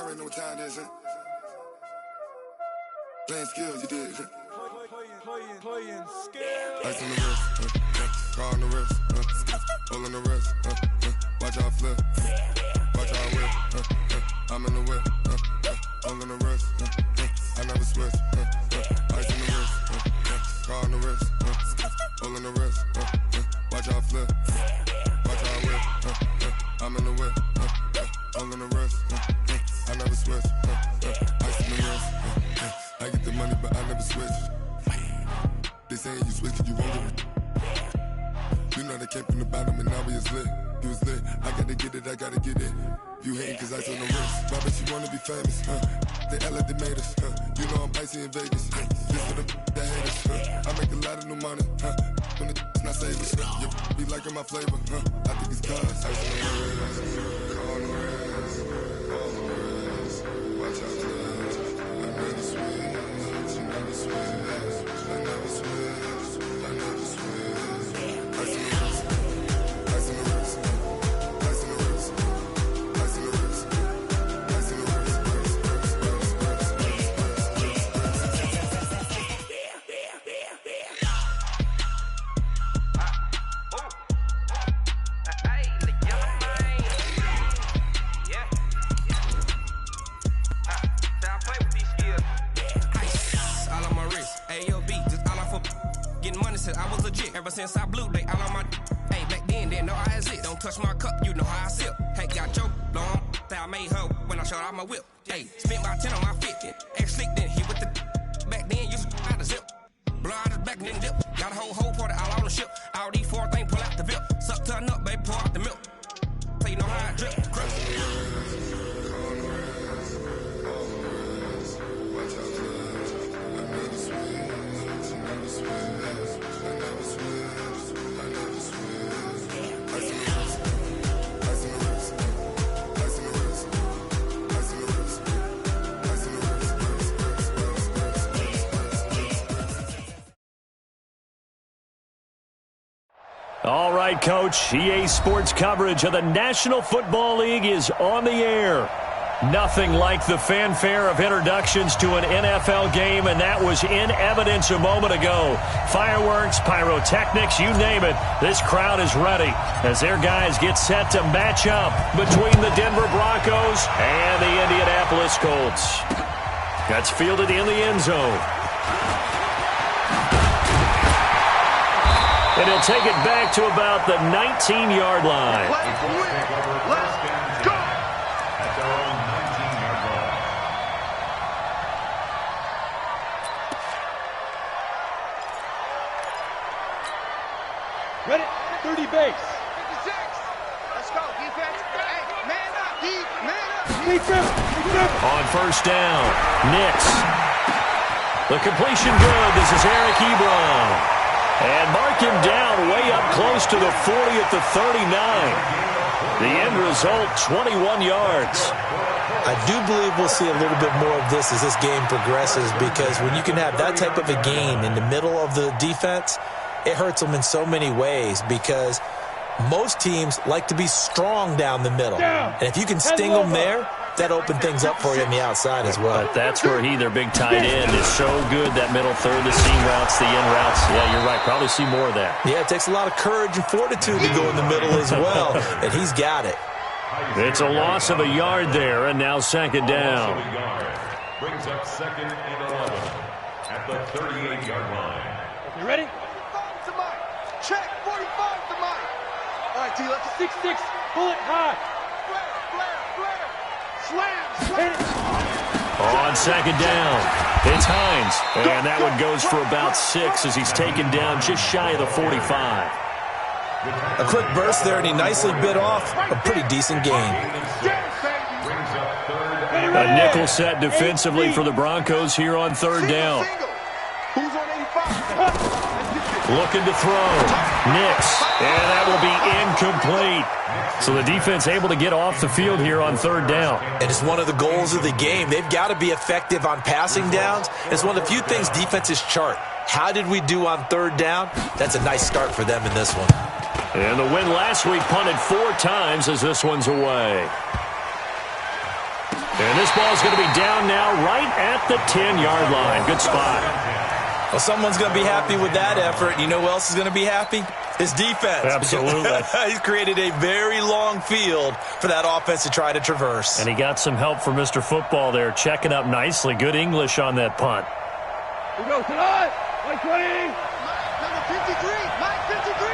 already know what time it is, huh? Playing skills, you did. Playing skills. Ice on the wrist, car on the wrist, hole on the wrist, watch out flip, watch out whip, I'm in the whip, hole on the wrist, I never switch, ice on the wrist, car on the wrist, hole on the wrist, watch out flip, watch out whip, I'm in the whip, hole on the wrist, I never switch, ice on the wrist, I get the money but I never switch. They saying you switch and you won't get it. You know they came from the bottom and now we is lit. You was lit, I gotta get it, I gotta get it. You hating cause ice on the wrist. Why bet you wanna be famous, They act like they made us, You know I'm icy in Vegas, This for the that hate us, I make a lot of new money, When it's not savers, You be liking my flavor, I think it's cause ice on the wrist, on the wrist, on the wrist. Watch out, cuz I never switch, you never switch. I never switch, I never switch. Ice on the wrist, ice on the wrist, ice on the wrist, ice on the wrist, ice on the I was legit ever since I blew they all on my hey back then didn't know I exist. Don't touch my cup, you know how I sip. Hey, got your long I made her when I showed out my whip. Hey, spent my 10 on my 50. Ex slick then hit with the back then used to out the zip. Blow out his back and then dip. Got a whole party all on the ship. All these four things pull out the VIP. Suck to a nut, baby, pour out the milk. So you know how I drip. All right, Coach. EA Sports coverage of the National Football League is on the air. Nothing like the fanfare of introductions to an NFL game, and that was in evidence a moment ago. Fireworks, pyrotechnics, you name it. This crowd is ready as their guys get set to match up between the Denver Broncos and the Indianapolis Colts. That's fielded in the end zone. And he'll take it back to about the 19-yard line. Let's go! At their own 19-yard line. Ready? 30 base. 56. Let's go, defense. Hey, man up, deep, man up. On first down, Nix. The completion good. This is Eric Ebron. And mark him down way up close to the 40 at the 39. The end result, 21 yards. I do believe we'll see a little bit more of this as this game progresses, because when you can have that type of a gain in the middle of the defense, it hurts them in so many ways, because most teams like to be strong down the middle. And if you can sting them there, that opened things up for you on the outside as well. But that's where their big tight end, is so good, that middle third, the seam routes, the in routes. Yeah, you're right. Probably see more of that. Yeah, it takes a lot of courage and fortitude to go in the middle as well, and he's got it. It's a loss of a yard there, and now second down. Brings up second and 11 at the 38-yard line. You ready? 45 to Mike. Check, 45 to Mike. All right, D, let's 6-6. Pull it high. Flare. Slam. On second down, it's Hines. And that one goes for about 6 as he's taken down just shy of the 45. A quick burst there, and he nicely bit off a pretty decent gain. A nickel set defensively for the Broncos here on third down. Who's on 85? Looking to throw. Nix. And that will be incomplete. So the defense able to get off the field here on third down. And it's one of the goals of the game. They've got to be effective on passing downs. It's one of the few things defenses chart. How did we do on third down? That's a nice start for them in this one. And the win last week punted 4 times as this one's away. And this ball is going to be down now right at the 10-yard line. Good spot. Well, someone's going to be happy with that effort. You know who else is going to be happy? His defense. Absolutely. He's created a very long field for that offense to try to traverse. And he got some help from Mr. Football there, checking up nicely. Good English on that punt. Here goes tonight. 120. Number 53. Mike 53.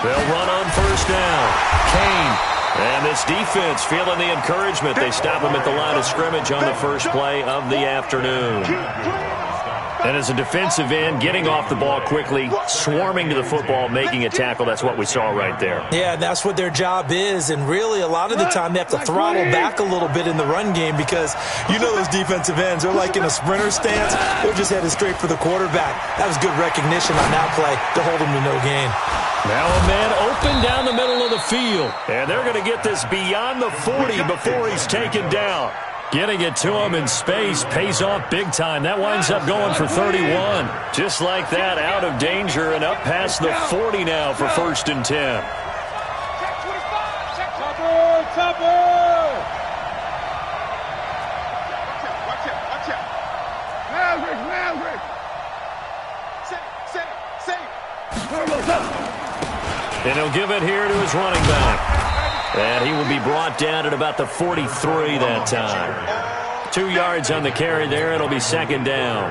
They'll run on first down. Kane. And this defense feeling the encouragement. They stop him at the line of scrimmage on the first play of the afternoon. And as a defensive end, getting off the ball quickly, swarming to the football, making a tackle, that's what we saw right there. Yeah, that's what their job is, and really a lot of the time they have to throttle back a little bit in the run game because you know those defensive ends, they're like in a sprinter stance. They're just headed straight for the quarterback. That was good recognition on that play to hold him to no gain. Now a man open down the middle of the field, and they're going to get this beyond the 40 before he's taken down. Getting it to him in space pays off big time. That winds up going for 31. Just like that, out of danger and up past the 40 now for 1st and 10. Chopper! Chopper! Watch out. Maverick. And he'll give it here to his running back. And he will be brought down at about the 43 that time. 2 yards on the carry there. It'll be 2nd down.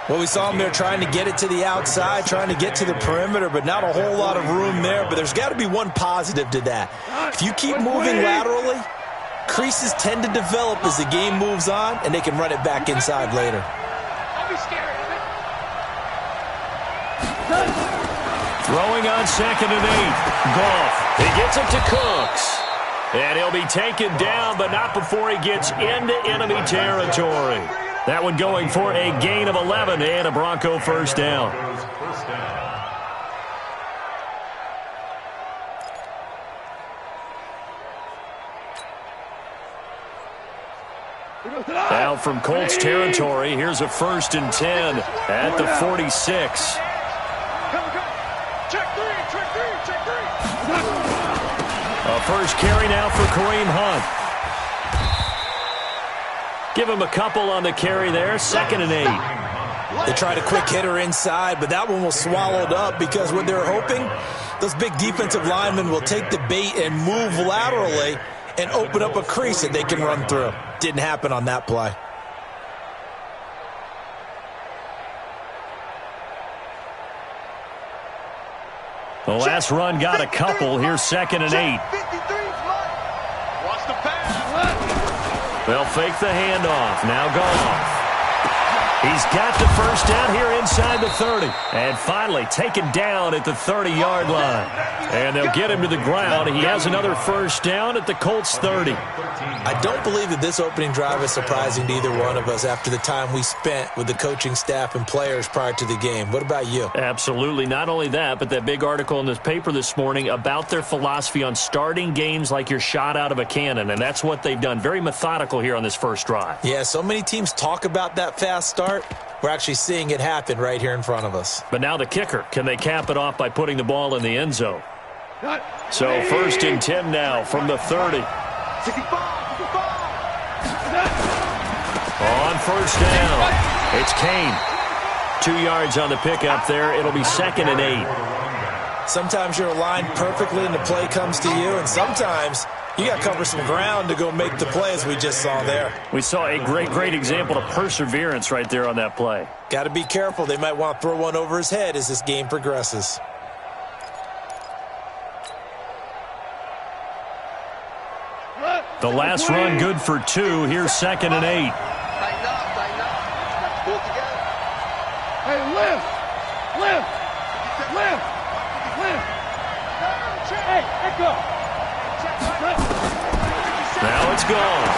Well, we saw him there trying to get it to the outside, trying to get to the perimeter, but not a whole lot of room there. But there's got to be one positive to that. If you keep moving laterally, creases tend to develop as the game moves on, and they can run it back inside later. Don't be scared of it. Throwing on 2nd and 8. Goff. He gets it to Cooks. And he'll be taken down, but not before he gets into enemy territory. That one going for a gain of 11 and a Bronco first down. Now from Colts territory, here's a 1st and 10 at the 46. Check three. A first carry now for Kareem Hunt. Give him a couple on the carry there. 2nd and 8. They tried a quick hitter inside, but that one was swallowed up because what they're hoping, those big defensive linemen will take the bait and move laterally and open up a crease that they can run through. Didn't happen on that play. The last run got a couple. Here's 2nd and 8. Watch the pass. They'll fake the handoff. Now Goff. He's got the first down here inside the 30. And finally taken down at the 30-yard line. And they'll get him to the ground. He has another first down at the Colts 30. I don't believe that this opening drive is surprising to either one of us after the time we spent with the coaching staff and players prior to the game. What about you? Absolutely. Not only that, but that big article in this paper this morning about their philosophy on starting games like you're shot out of a cannon. And that's what they've done. Very methodical here on this first drive. Yeah, so many teams talk about that fast start. We're actually seeing it happen right here in front of us. But now the kicker. Can they cap it off by putting the ball in the end zone? So 1st and 10 now from the 30. 65. On first down, it's Kane. 2 yards on the pickup there. It'll be 2nd and 8. Sometimes you're aligned perfectly and the play comes to you, and sometimes you got to cover some ground to go make the play, as we just saw there. We saw a great example of perseverance right there on that play. Got to be careful. They might want to throw one over his head as this game progresses. The last run good for 2. Here's 2nd and 8. Tighten up. Pull it together. Hey, lift. Hey, echo. Now it's gone.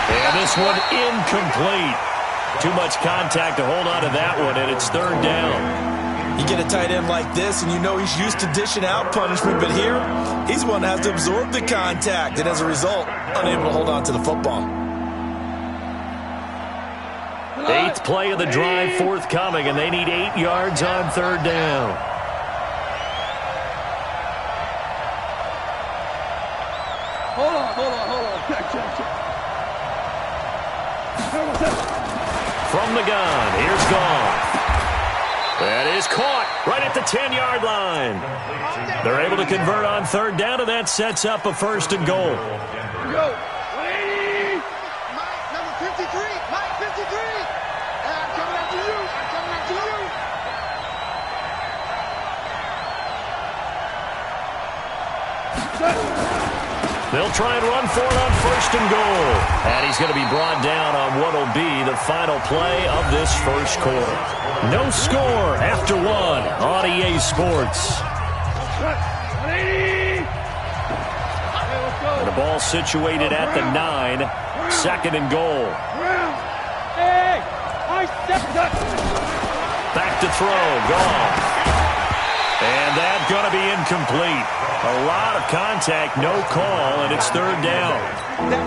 And this one incomplete. Too much contact to hold on to that one, and it's 3rd down. You get a tight end like this, and you know he's used to dishing out punishment, but here, he's one that has to absorb the contact, and as a result, unable to hold on to the football. 8th play of the drive forthcoming, and they need 8 yards on 3rd down. Hold on. Check. From the gun, here's Goff. That is caught right at the 10-yard line. They're able to convert on third down, and that sets up a first and goal. Go. Mike, number 53. Mike, 53. I'm coming after you. They'll try and run for it on first and goal. And he's going to be brought down on what will be the final play of this first quarter. No score after one on EA Sports. And the ball situated at the 9. Second and goal. Back to throw. Goff. And that's going to be incomplete. A lot of contact, no call, and it's third down.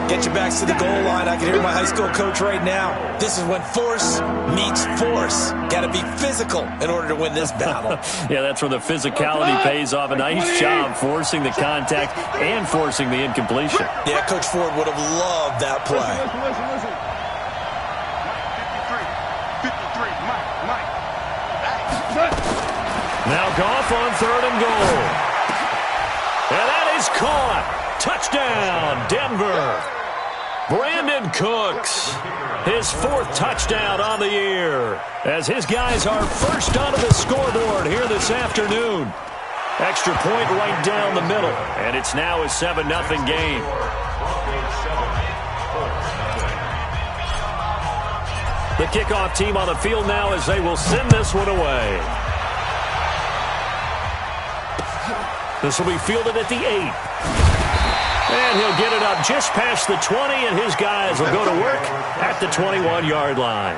Get your backs to the goal line. I can hear my high school coach right now. This is when force meets force. Got to be physical in order to win this battle. Yeah, that's where the physicality pays off. A nice job forcing the contact and forcing the incompletion. Yeah, Coach Ford would have loved that play. Listen. 53, Mike. Now Goff on third and goal. And that is caught. Touchdown, Denver. Brandon Cooks, his 4th touchdown on the year, as his guys are first onto the scoreboard here this afternoon. Extra point right down the middle, and it's now a 7-0 game. The kickoff team on the field now as they will send this one away. This will be fielded at the 8. And he'll get it up just past the 20, and his guys will go to work at the 21-yard line.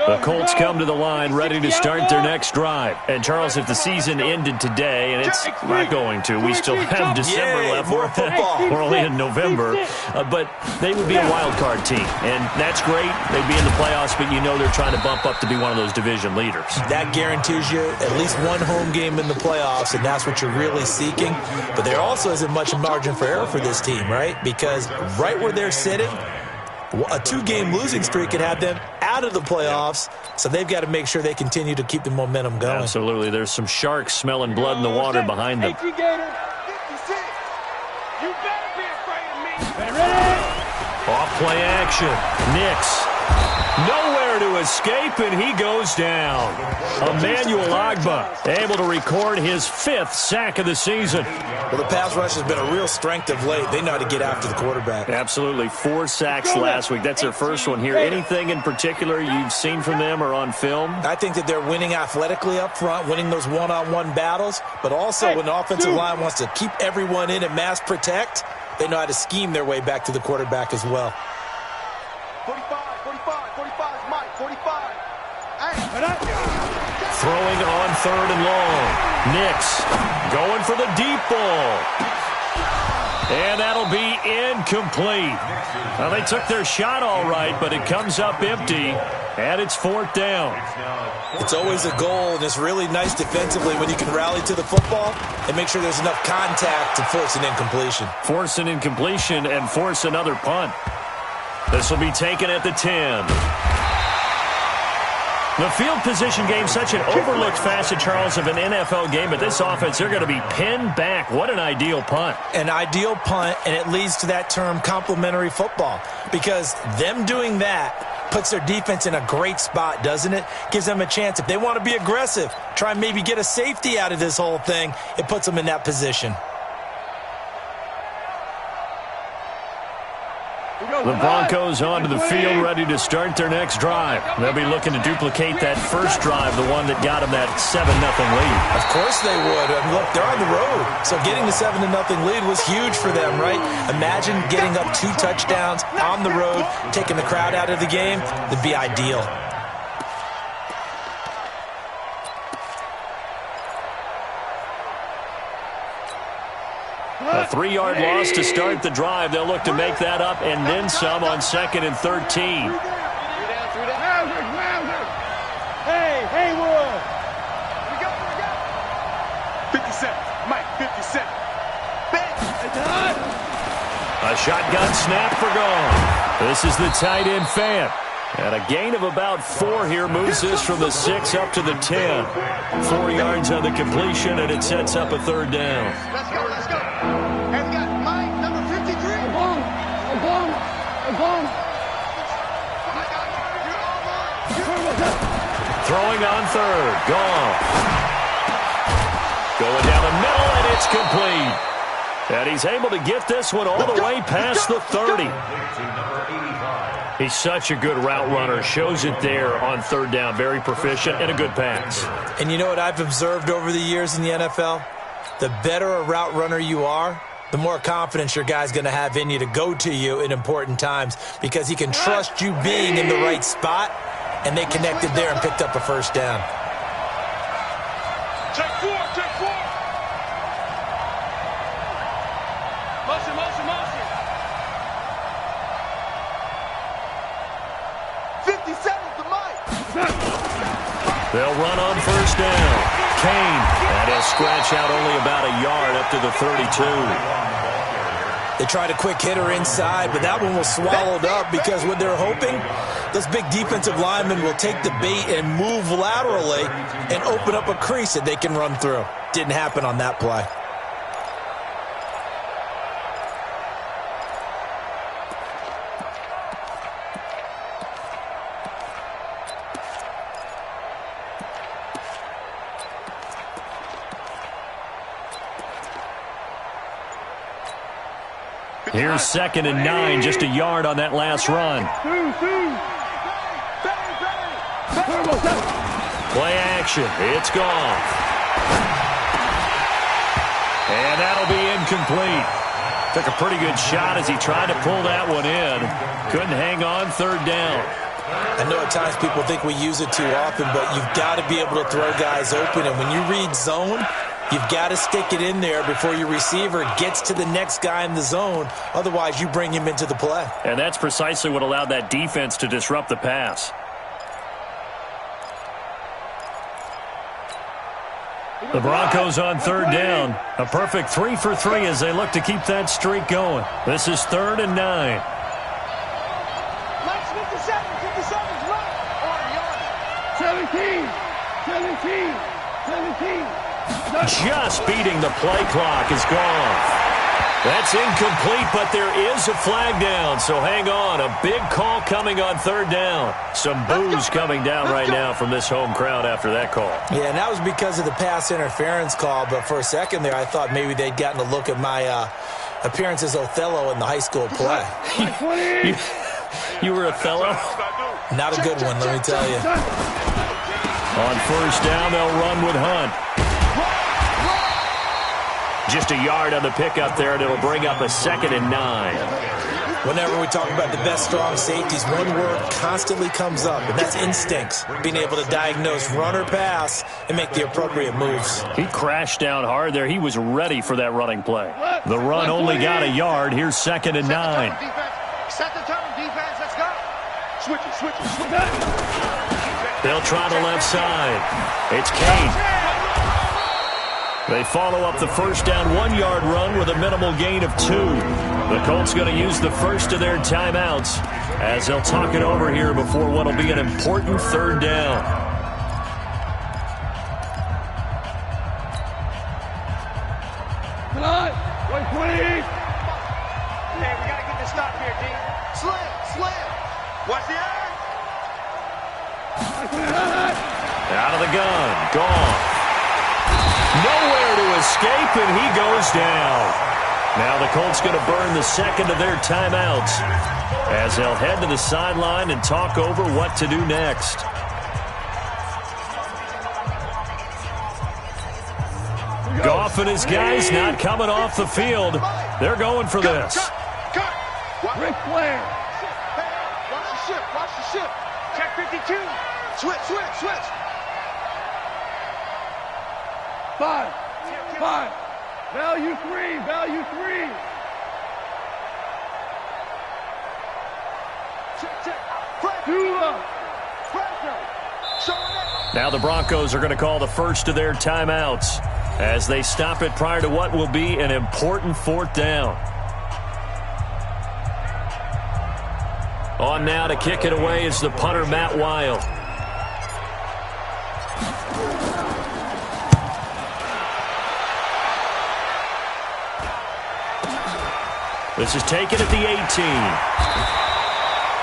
The Colts come to the line ready to start their next drive. And, Charles, if the season ended today, and it's not going to, we still have December left. We're only in November. But they would be a wild card team. And that's great. They'd be in the playoffs, but you know they're trying to bump up to be one of those division leaders. That guarantees you at least one home game in the playoffs, and that's what you're really seeking. But there also isn't much margin for error for this team, right? Because right where they're sitting, a 2-game losing streak could have them out of the playoffs, so they've got to make sure they continue to keep the momentum going. Absolutely. There's some sharks smelling blood in the water behind them. Off play action. Nix. Nowhere to escape, and he goes down. Emmanuel Ogbah able to record his 5th sack of the season. Well, the pass rush has been a real strength of late. They know how to get after the quarterback. Absolutely. 4 sacks last week. That's their first one here. Anything in particular you've seen from them or on film? I think that they're winning athletically up front, winning those one-on-one battles, but also when the offensive line wants to keep everyone in and mass protect, they know how to scheme their way back to the quarterback as well. 45, Mike, 45. Throwing on third and long. Nix going for the deep ball. And that'll be incomplete. Well, they took their shot all right, but it comes up empty, and it's 4th down. It's always a goal, and it's really nice defensively when you can rally to the football and make sure there's enough contact to force an incompletion. Force an incompletion and force another punt. This will be taken at the 10. The field position game, such an overlooked facet, Charles, of an NFL game. But this offense, they're going to be pinned back. What an ideal punt. An ideal punt, and it leads to that term complementary football. Because them doing that puts their defense in a great spot, doesn't it? Gives them a chance. If they want to be aggressive, try and maybe get a safety out of this whole thing, it puts them in that position. The Broncos onto the field, ready to start their next drive. They'll be looking to duplicate that first drive, the one that got them that 7-0 lead. Of course they would. Look, they're on the road, so getting the 7-0 lead was huge for them, right? Imagine getting up 2 touchdowns on the road, taking the crowd out of the game. That'd be ideal. A 3-yard loss to start the drive. They'll look to make that up and then some on 2nd and 13. Hey, Haywood. 57. Mike, 57. A shotgun snap for gone. This is the tight end Fant. And a gain of about 4 here moves this from the 6 up to the 10. 4 yards on the completion, and it sets up a 3rd down. Let's go, let's go. And we got Mike, number 53. Throwing on 3rd. Gone. Going down the middle, and it's complete. And he's able to get this one all the way past the 30. He's such a good route runner. Shows it there on 3rd down. Very proficient and a good pass. And you know what I've observed over the years in the NFL? The better a route runner you are, the more confidence your guy's going to have in you to go to you in important times because he can trust you being in the right spot, and they connected there and picked up a 1st down. Check 4. Motion. 57 to Mike. They'll run on 1st down. Kane, and he'll scratch out only about a yard up to the 32. They tried a quick hitter inside, but that one was swallowed up because what they're hoping, those big defensive linemen will take the bait and move laterally and open up a crease that they can run through. Didn't happen on that play. Here's 2nd and 9, just a yard on that last run. Play action. It's gone. And that'll be incomplete. Took a pretty good shot as he tried to pull that one in. Couldn't hang on 3rd down. I know at times people think we use it too often, but you've got to be able to throw guys open. And when you read zone, you've got to stick it in there before your receiver gets to the next guy in the zone. Otherwise, you bring him into the play. And that's precisely what allowed that defense to disrupt the pass. The Broncos on 3rd down. A perfect 3 for 3 as they look to keep that streak going. This is 3rd and 9. Mike's 57. 57's right. 17. Just beating the play clock is gone. That's incomplete, but there is a flag down, so hang on. A big call coming on 3rd down. Some boos coming down right now from this home crowd after that call. Yeah, and that was because of the pass interference call, but for a second there I thought maybe they'd gotten a look at my appearance as Othello in the high school play. You were Othello? Not a good one, let me tell you. On 1st down, they'll run with Hunt. Just a yard on the pickup there, and it'll bring up a 2nd and 9. Whenever we talk about the best strong safeties, one word constantly comes up, and that's instincts. Being able to diagnose run or pass and make the appropriate moves. He crashed down hard there. He was ready for that running play. The run only got a yard. Here's 2nd and 9. Set the tone, defense. Let's go. Switch it. They'll try the left side. It's Kane. They follow up the 1st down 1-yard run with a minimal gain of 2. The Colts going to use the first of their timeouts as they'll talk it over here before what will be an important 3rd down. Come on, 120. Hey, we got to get this stop here, D. Slam. Watch the eye. Out of the gun. Gone. Nowhere to escape, and he goes down. Now the Colts going to burn the 2nd of their timeouts as they'll head to the sideline and talk over what to do next. Goff and his guys not coming off the field. They're going for this. Ric Flair. Watch the ship. Check 52. Switch. 5. Value three, value three. Now the Broncos are going to call the first of their timeouts as they stop it prior to what will be an important fourth down. On now to kick it away is the punter, Matt Weil. This is taken at the 18.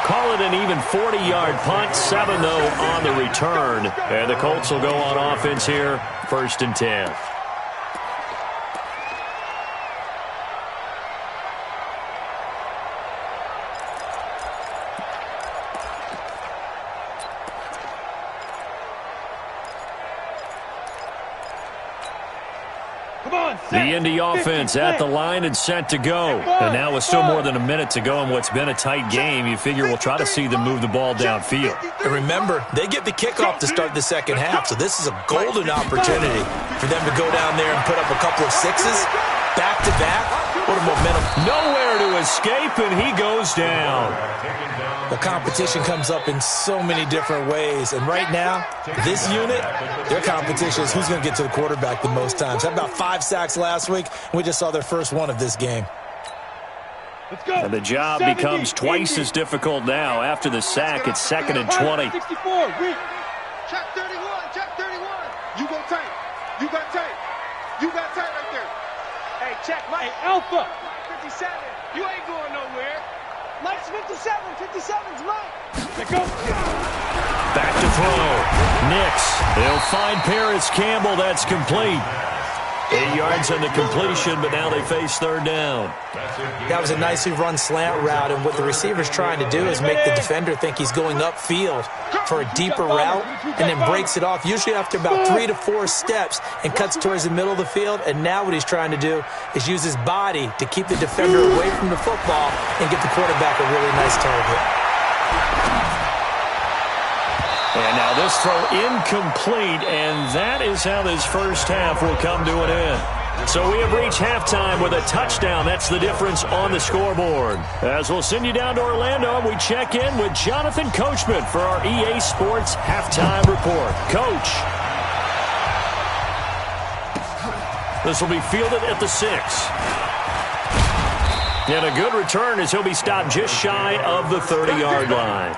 Call it an even 40-yard punt. 7, though, on the return. And the Colts will go on offense here, 1st and 10. The Indy offense at the line and set to go. And now with still more than a minute to go in what's been a tight game, you figure we'll try to see them move the ball downfield. And remember, they get the kickoff to start the second half, so this is a golden opportunity for them to go down there and put up a couple of sixes back-to-back. What a momentum. Nowhere to escape, and he goes down. The competition comes up in so many different ways. And right now, this unit, their competition is who's going to get to the quarterback the most times. Had about 5 sacks last week, and we just saw their first one of this game. Let's go. And the job becomes twice as difficult now. After the sack, it's 2nd and 20. 64, weak. Check 31, check 31. You go tight. You got tight. You got tight right there. Hey, check Mike. Hey, Alpha. 57. You ain't going nowhere. Mike's 57. 57's Mike. Let go. Back to throw. Nix. They'll find Paris Campbell. That's complete. 8 yards on the completion, but now they face 3rd down. That was a nicely run slant route, and what the receiver's trying to do is make the defender think he's going upfield for a deeper route and then breaks it off, usually after about 3 to 4 steps, and cuts towards the middle of the field. And now what he's trying to do is use his body to keep the defender away from the football and get the quarterback a really nice target. And now this throw incomplete, and that is how this first half will come to an end. So we have reached halftime with a touchdown. That's the difference on the scoreboard. As we'll send you down to Orlando, we check in with Jonathan Coachman for our EA Sports Halftime Report. Coach. This will be fielded at the 6. And a good return as he'll be stopped just shy of the 30-yard line.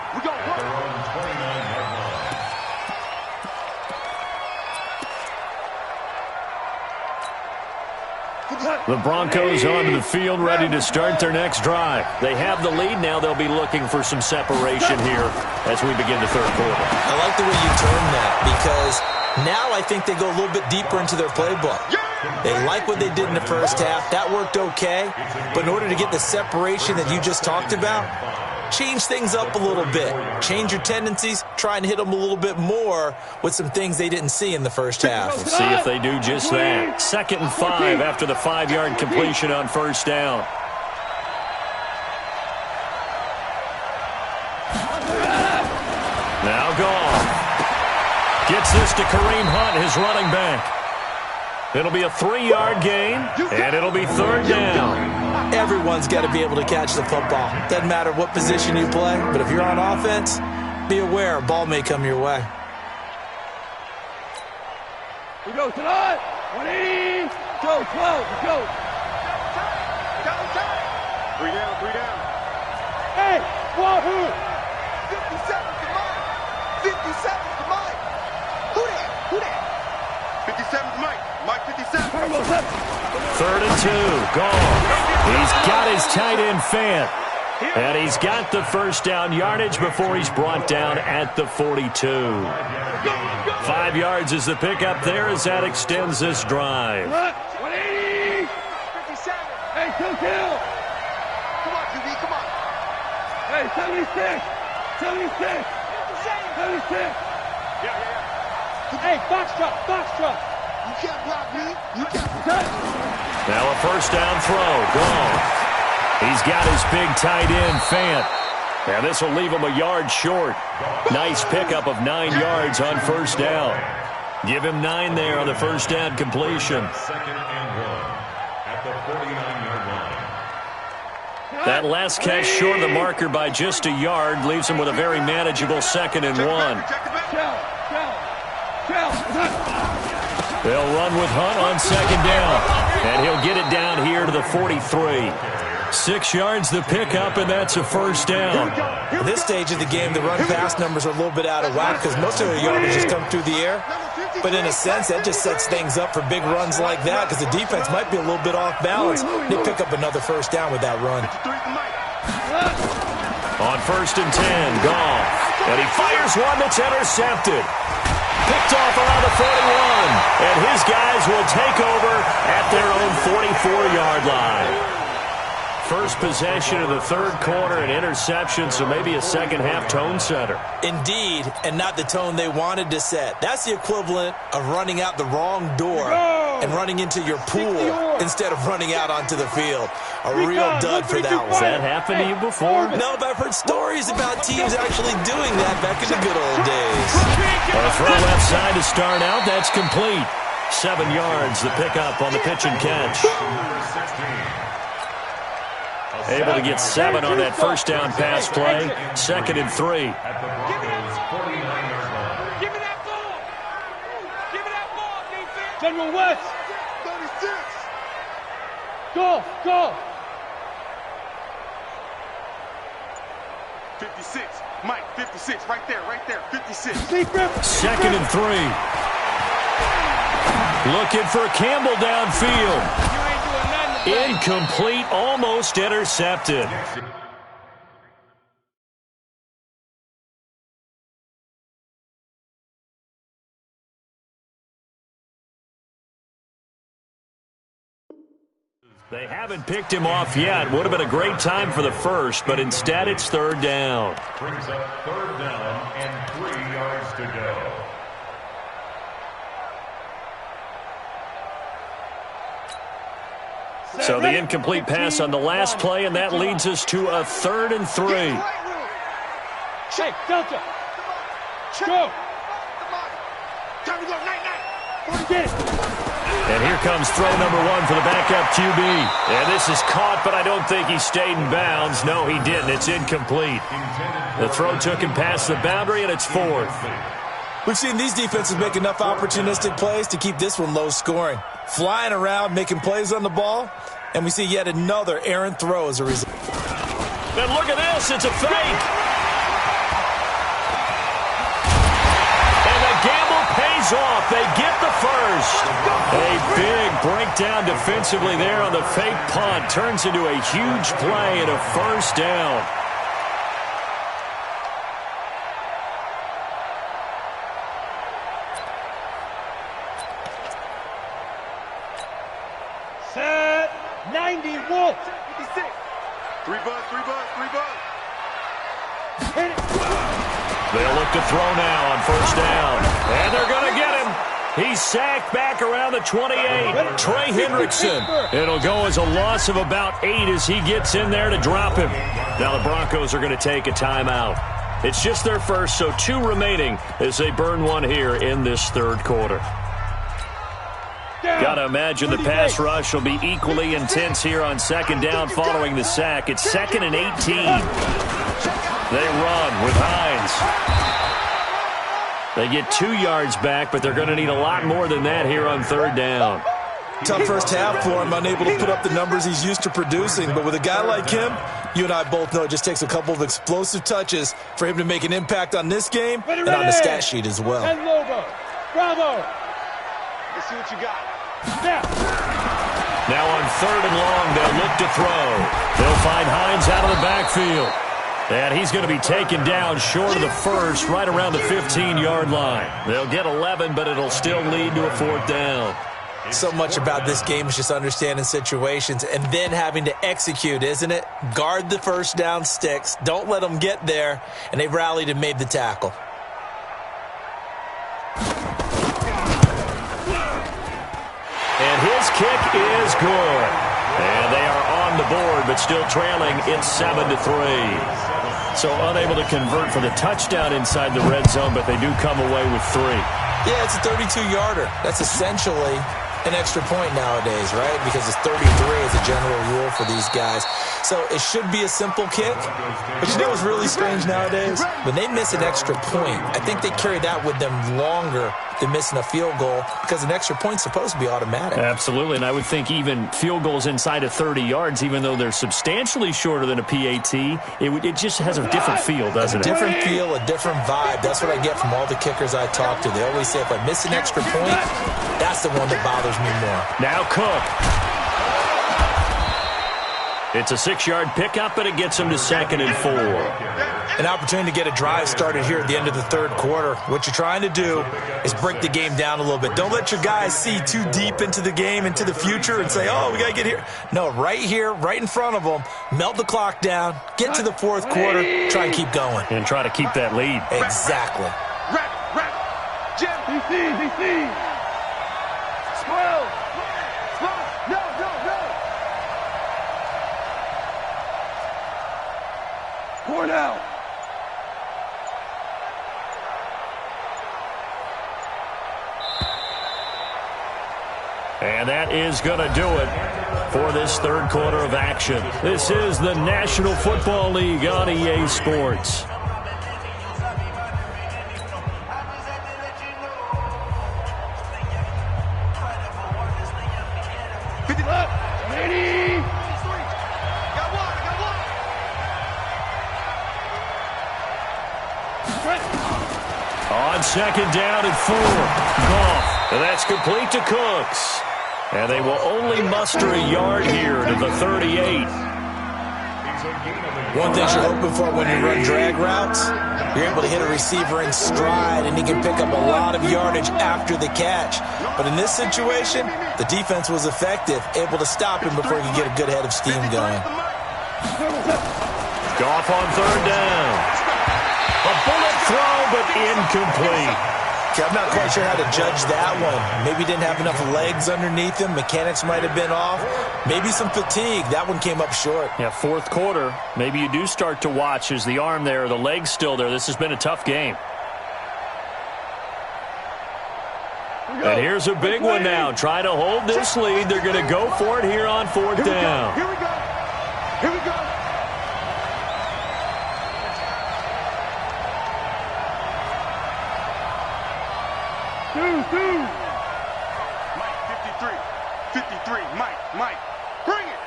The Broncos onto the field, ready to start their next drive. They have the lead. Now they'll be looking for some separation here as we begin the 3rd quarter. I like the way you term that, because now I think they go a little bit deeper into their playbook. They like what they did in the first half. That worked okay. But in order to get the separation that you just talked about, change things up a little bit. Change your tendencies. Try and hit them a little bit more with some things they didn't see in the first half. Let's see if they do just that. 2nd and 5 after the 5-yard completion on 1st down. Now gone. Gets this to Kareem Hunt, his running back. It'll be a 3-yard gain, and it'll be 3rd down. Everyone's got to be able to catch the football. Doesn't matter what position you play, but if you're on offense, be aware a ball may come your way. We go tonight. 180. Go, 12. Go. Three down. Hey, wahoo. 57 to Mike. 57 to Mike. Who that? 57 to Mike. Mike 57. 3rd and 2. Gone. He's got his tight end Fant. And he's got the first down yardage before he's brought down at the 42. 5 yards is the pickup there as that extends this drive. 180. 57. Hey, kill. Come on, QB, come on. Hey, 76. 76. 76. Yeah. Hey, box truck. You can't block me. You can't block me. Now a first down throw. Gone. He's got his big tight end, Fant. And this will leave him a yard short. Nice pickup of 9 yards on 1st down. Give him 9 there on the first down completion. 2nd and 1. That last catch short of the marker by just a yard leaves him with a very manageable 2nd and 1. They'll run with Hunt on 2nd down, and he'll get it down here to the 43. 6 yards the pickup, and that's a 1st down. At this stage of the game, the run-pass numbers are a little bit out of whack because most of their yardage just come through the air. But in a sense, that just sets things up for big runs like that because the defense might be a little bit off balance. They pick up another 1st down with that run. On 1st and 10, Goff. And he fires one that's intercepted. Picked off around the 41. And his guys will take over at their own 44-yard line. First possession of the 3rd quarter, an interception, so maybe a second-half tone setter. Indeed, and not the tone they wanted to set. That's the equivalent of running out the wrong door and running into your pool instead of running out onto the field. A real dud for that one. Has that happened to you before? No, but I've heard stories about teams actually doing that back in the good old days. A throw left side to start out. That's complete. 7 yards, the pickup on the pitch and catch. Able to get 7 on that 1st down pass play. 2nd and 3. Give me that ball. Give me that ball, defense. General West. 36. Go. 56. Mike, 56. Right there. 56. 2nd and 3. Looking for Campbell downfield. Incomplete, almost intercepted. They haven't picked him off yet. Would have been a great time for the first, but instead it's 3rd down. Brings up 3rd down and 3 yards to go. So the incomplete pass on the last play, and that leads us to a 3rd and 3. Hey, Delta. Go. Time to go. Night. Get it. And here comes throw number 1 for the backup QB. And this is caught, but I don't think he stayed in bounds. No, he didn't. It's incomplete. The throw took him past the boundary, and it's 4th. We've seen these defenses make enough opportunistic plays to keep this one low scoring. Flying around, making plays on the ball, and we see yet another errant throw as a result. And look at this, it's a fake. And the gamble pays off. They get the first. A big breakdown defensively there on the fake punt. Turns into a huge play and a 1st down. Set 91. 56. 3 buzz. Hit it. They'll look to throw now on 1st down. And they're going to get him. He's sacked back around the 28. Trey Hendrickson. It'll go as a loss of about 8 as he gets in there to drop him. Now the Broncos are going to take a timeout. It's just their first, so 2 remaining as they burn one here in this 3rd quarter. Got to imagine the pass rush will be equally intense here on 2nd down following the sack. It's 2nd and 18. They run with Hines. They get 2 yards back, but they're going to need a lot more than that here on 3rd down. Tough first half for him, unable to put up the numbers he's used to producing. But with a guy like him, you and I both know it just takes a couple of explosive touches for him to make an impact on this game and on the stat sheet as well. And Lobo. Bravo. Let's see what you got. Now on 3rd and long, they'll look to throw. They'll find Hines out of the backfield. And he's going to be taken down short of the first, right around the 15-yard line. They'll get 11, but it'll still lead to a 4th down. So much about this game is just understanding situations and then having to execute, isn't it? Guard the 1st down sticks. Don't let them get there. And they rallied and made the tackle. And his kick is good. And they are on the board, but still trailing. It's 7-3. So unable to convert for the touchdown inside the red zone, but they do come away with 3. Yeah, it's a 32-yarder. That's essentially an extra point nowadays, right? Because it's 33 as a general rule for these guys. So it should be a simple kick. But you know what's really strange nowadays? When they miss an extra point, I think they carry that with them longer than missing a field goal because an extra point's supposed to be automatic. Absolutely, and I would think even field goals inside of 30 yards, even though they're substantially shorter than a PAT, it just has a different feel, doesn't it? A different feel, a different vibe. That's what I get from all the kickers I talk to. They always say if I miss an extra point, that's the one that bothers me more. Now Cook. It's a 6-yard pickup, and it gets him to 2nd and 4. An opportunity to get a drive started here at the end of the third quarter. What you're trying to do is break the game down a little bit. Don't let your guys see too deep into the game, into the future, and say, oh, we got to get here. No, right here, right in front of them, melt the clock down, get to the fourth quarter, try and keep going. And try to keep that lead. Exactly. Jim. DC. Swell. No. Cornell. And that is going to do it for this third quarter of action. This is the National Football League on EA Sports. On second down and 4, Goff. And that's complete to Cooks. And they will only muster a yard here to the 38. One thing you're hoping for when you run drag routes, you're able to hit a receiver in stride, and he can pick up a lot of yardage after the catch. But in this situation, the defense was effective, able to stop him before he could get a good head of steam going. Goff on third down. A bullet throw, but incomplete. Okay, I'm not quite sure how to judge that one. Maybe didn't have enough legs underneath him. Mechanics might have been off. Maybe some fatigue. That one came up short. Yeah, fourth quarter. Maybe you do start to watch. Is the arm there, the leg's still there? This has been a tough game. And here's a big one now. Try to hold this lead. They're going to go for it here on fourth down. Here we go. Mike, 53, Mike, bring it,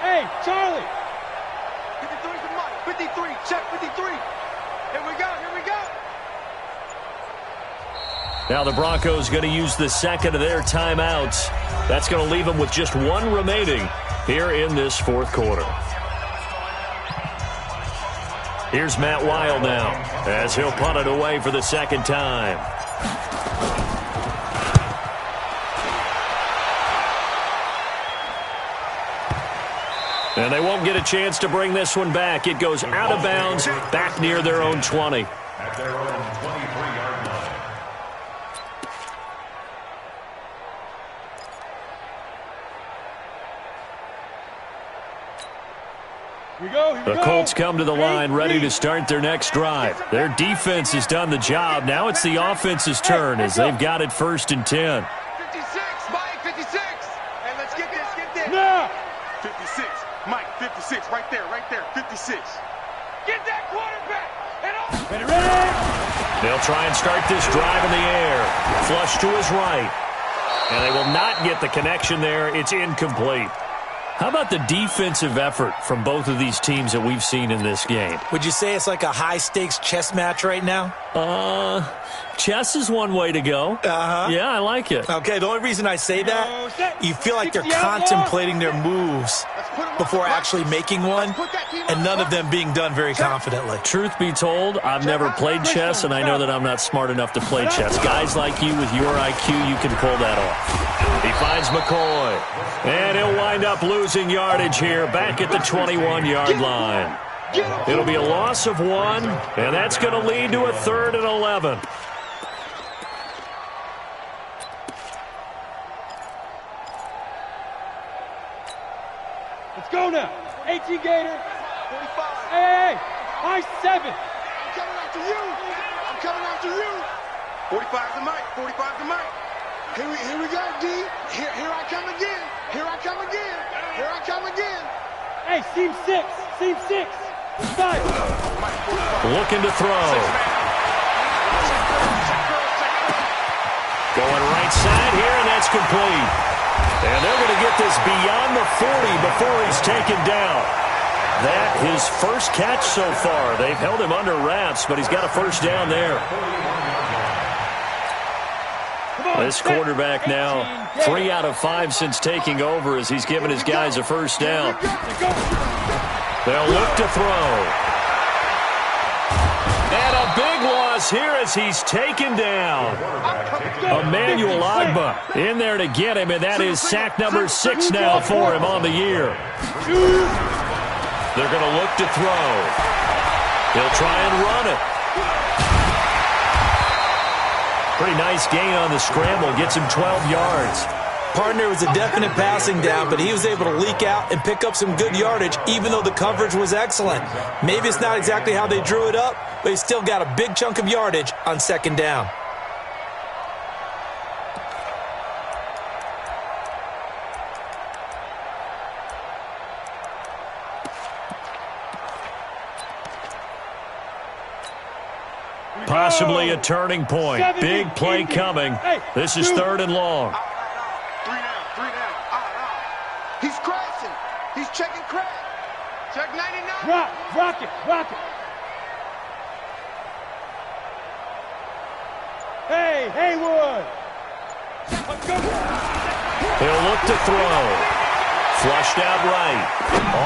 Hey, Charlie. 53 to Mike, 53, check 53, here we go. Now the Broncos going to use the second of their timeouts. That's going to leave them with just one remaining here in this fourth quarter. Here's Matt Weil now as he'll punt it away for the second time. And they won't get a chance to bring this one back. It goes out of bounds, back near their own 20. At their own 23-yard line. The Colts come to the line ready to start their next drive. Their defense has done the job. Now it's the offense's turn as they've got it 1st and 10. 56, Mike, 56, and let's get this. No. 56, Mike, 56, right there, 56. Get that quarterback, and off. Ready. They'll try and start this drive in the air. Flush to his right. And they will not get the connection there. It's incomplete. How about the defensive effort from both of these teams that we've seen in this game? Would you say it's like a high-stakes chess match right now? Chess is one way to go. Yeah, I like it. Okay, the only reason I say that, you feel like they're contemplating their moves before actually making one, and none of them being done very confidently. Truth be told, I've never played chess, and I know that I'm not smart enough to play chess. Guys like you with your IQ, you can pull that off. He finds McCoy, and he'll wind up losing yardage here back at the 21-yard line. It'll be a loss of 1, and that's going to lead to a 3rd and 11. Let's go now. 18 Gator. 45. Hey, high 7. I'm coming after you. 45 to Mike, 45 to Mike. Here we go, D. Here I come again. Hey, seam 6. Seam 6. Inside. Looking to throw. Going right side here, and that's complete. And they're going to get this beyond the 40 before he's taken down. That his first catch so far. They've held him under wraps, but he's got a first down there. This quarterback now 3 out of 5 since taking over as he's given his guys a first down. They'll look to throw. And a big loss here as he's taken down. Emmanuel Ogbah in there to get him, and that is sack number 6 now for him on the year. They're going to look to throw. He'll try and run it. Pretty nice gain on the scramble. Gets him 12 yards. Partner was a definite passing down, but he was able to leak out and pick up some good yardage, even though the coverage was excellent. Maybe it's not exactly how they drew it up, but he still got a big chunk of yardage on second down. Possibly a turning point. Big play coming. This is 3rd and long. 3 down. He's crashing. He's checking crack. Check 99. Rock it. Hey, Haywood. He'll look to throw. Flushed out right.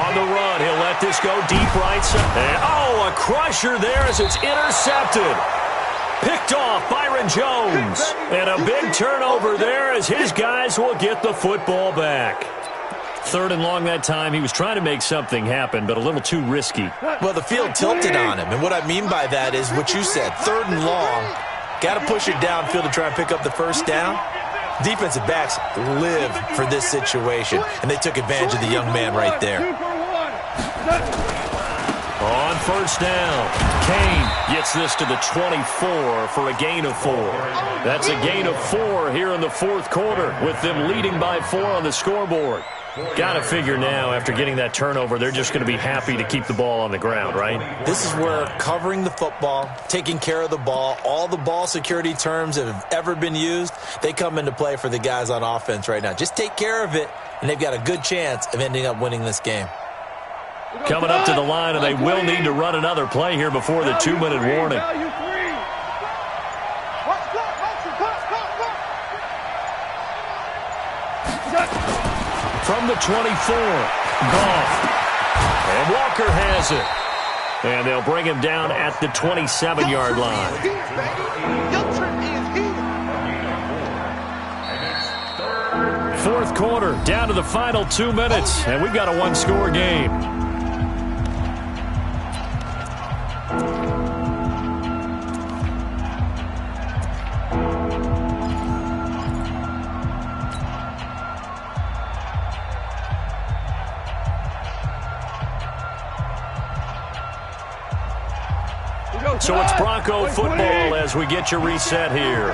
On the run, he'll let this go deep right side. And, a crusher there as it's intercepted. Picked off Byron Jones. And a big turnover there as his guys will get the football back. 3rd and long that time. He was trying to make something happen, but a little too risky. Well, the field tilted on him, and what I mean by that is what you said, 3rd and long. Got to push it downfield to try and pick up the first down. Defensive backs live for this situation, and they took advantage of the young man right there. On first down, Kane gets this to the 24 for a gain of 4. That's a gain of 4 here in the 4th quarter with them leading by 4 on the scoreboard. Got to figure now, after getting that turnover, they're just going to be happy to keep the ball on the ground, right? This is where covering the football, taking care of the ball, all the ball security terms that have ever been used, they come into play for the guys on offense right now. Just take care of it, and they've got a good chance of ending up winning this game. Coming up to the line, and they will need to run another play here before the 2-minute warning. From the 24, Goff. And Walker has it. And they'll bring him down at the 27-yard line. Fourth quarter, down to the final 2 minutes, and we've got a one-score game. So it's Bronco football as we get you reset here.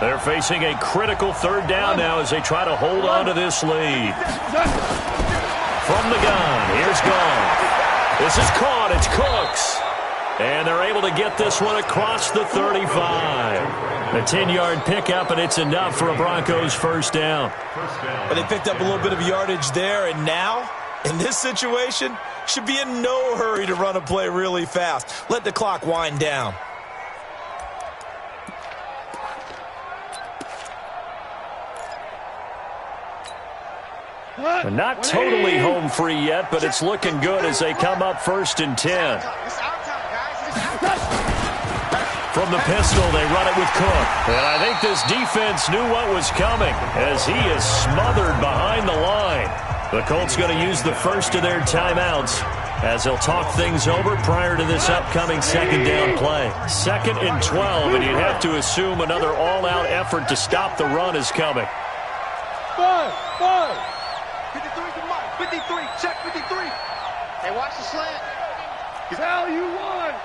They're facing a critical 3rd down now as they try to hold on to this lead. From the gun, here's Goff. This is caught, it's Cooks. And they're able to get this one across the 35. A 10-yard pickup, and it's enough for a Broncos first down. But they picked up a little bit of yardage there, and now, in this situation, should be in no hurry to run a play really fast. Let the clock wind down. They're not totally home free yet, but it's looking good as they come up 1st and 10. From the pistol, they run it with Cook. And I think this defense knew what was coming as he is smothered behind the line. The Colts going to use the first of their timeouts as they'll talk things over prior to this upcoming 2nd down play. 2nd and 12, and you'd have to assume another all-out effort to stop the run is coming. 53 to Mike. 53. Check 53. Hey, watch the slant. Tell you one.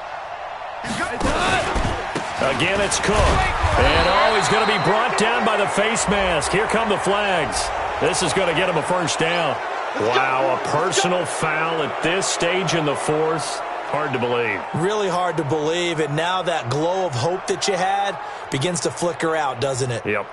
Again, it's Cook. And, he's going to be brought down by the face mask. Here come the flags. This is going to get him a first down. Wow, a personal foul at this stage in the fourth. Hard to believe. Really hard to believe, and now that glow of hope that you had begins to flicker out, doesn't it? Yep.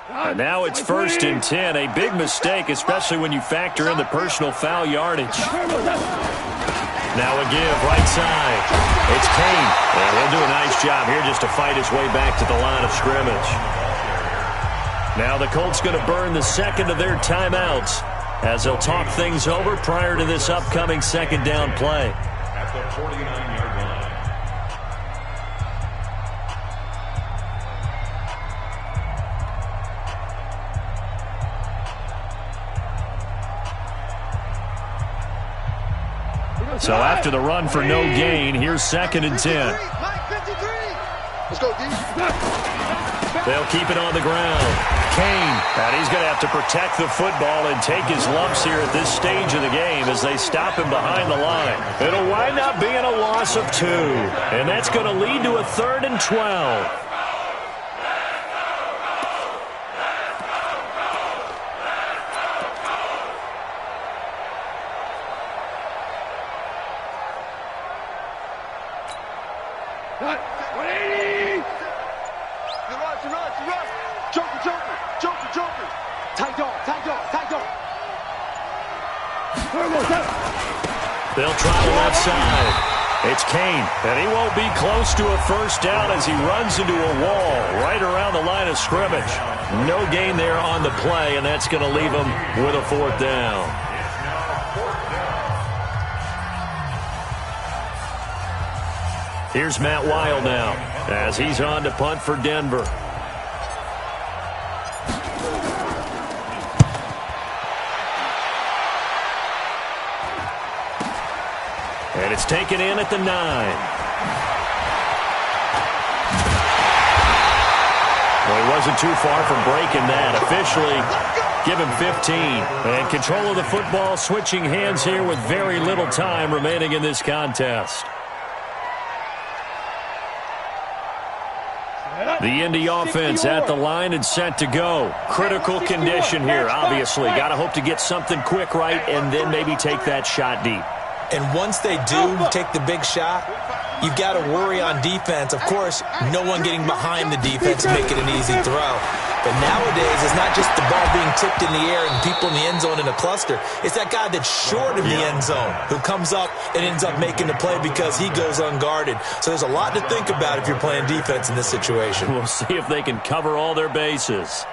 And now it's 1st and 10. A big mistake, especially when you factor in the personal foul yardage. Now a give, right side. It's Kane. And he'll do a nice job here just to fight his way back to the line of scrimmage. Now the Colts going to burn the second of their timeouts as they'll talk things over prior to this upcoming second down play. At the 49-yard line. So after the run for no gain, here's 2nd and 10. Let's go, D. They'll keep it on the ground. Kane, and he's going to have to protect the football and take his lumps here at this stage of the game as they stop him behind the line. It'll wind up being a loss of 2, and that's going to lead to a 3rd and 12. They'll try the left side. It's Kane, and he won't be close to a first down as he runs into a wall right around the line of scrimmage. No gain there on the play, and that's going to leave him with a 4th down. Here's Matt Wild now as he's on to punt for Denver. And it's taken in at the 9. Well, he wasn't too far from breaking that. Officially, give him 15. And control of the football switching hands here with very little time remaining in this contest. The Indy offense at the line and set to go. Critical condition here, obviously. Got to hope to get something quick right and then maybe take that shot deep. And once they do take the big shot, you've got to worry on defense. Of course, no one getting behind the defense and making an easy throw. But nowadays, it's not just the ball being tipped in the air and people in the end zone in a cluster. It's that guy that's short of the end zone who comes up and ends up making the play because he goes unguarded. So there's a lot to think about if you're playing defense in this situation. We'll see if they can cover all their bases.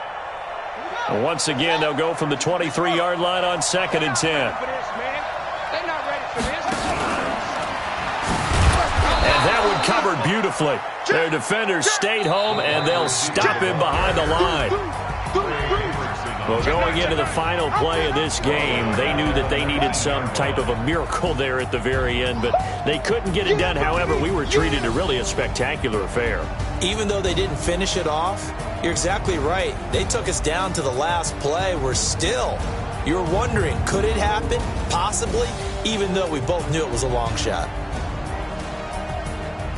And once again, they'll go from the 23-yard line on 2nd and 10. And that one covered beautifully. Their defenders stayed home, and they'll stop him behind the line. Well, going into the final play of this game, they knew that they needed some type of a miracle there at the very end, but they couldn't get it done. However, we were treated to really a spectacular affair. Even though they didn't finish it off, you're exactly right. They took us down to the last play. We're still, you're wondering, could it happen? Possibly, even though we both knew it was a long shot.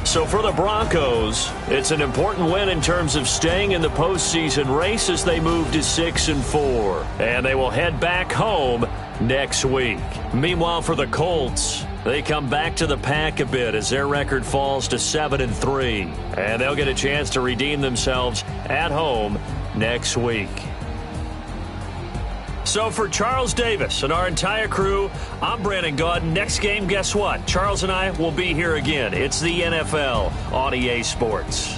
So for the Broncos, it's an important win in terms of staying in the postseason race as they move to 6-4. And they will head back home next week. Meanwhile, for the Colts, they come back to the pack a bit as their record falls to 7-3. And they'll get a chance to redeem themselves at home next week. So for Charles Davis and our entire crew, I'm Brandon Gaudin. Next game, guess what? Charles and I will be here again. It's the NFL on EA Sports.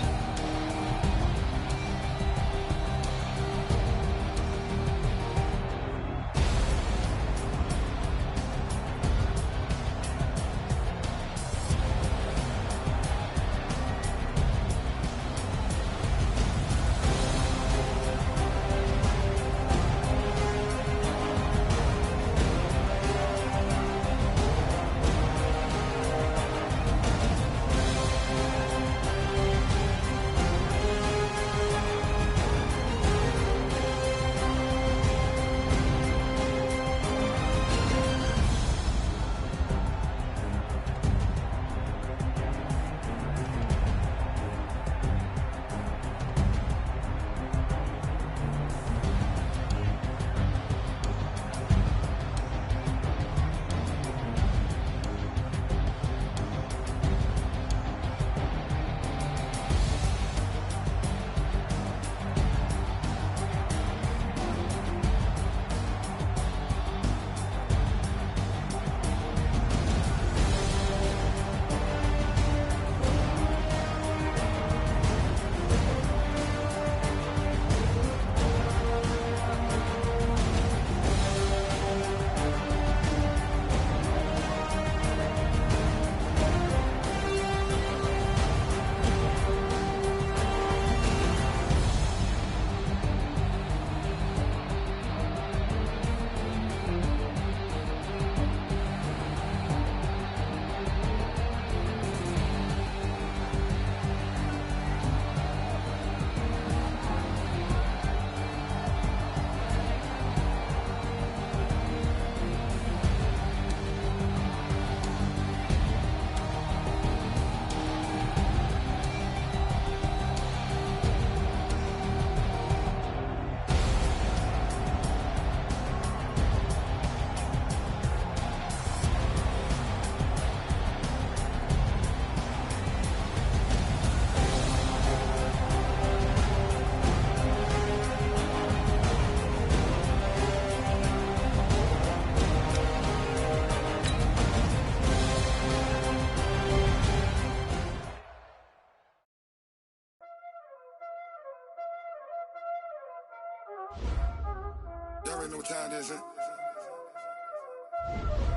Y'all already know what time it is, huh?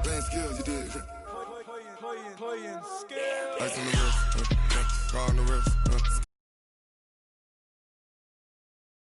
Playing skills, you did. Playing skills. Ice on the wrist, car on the wrist,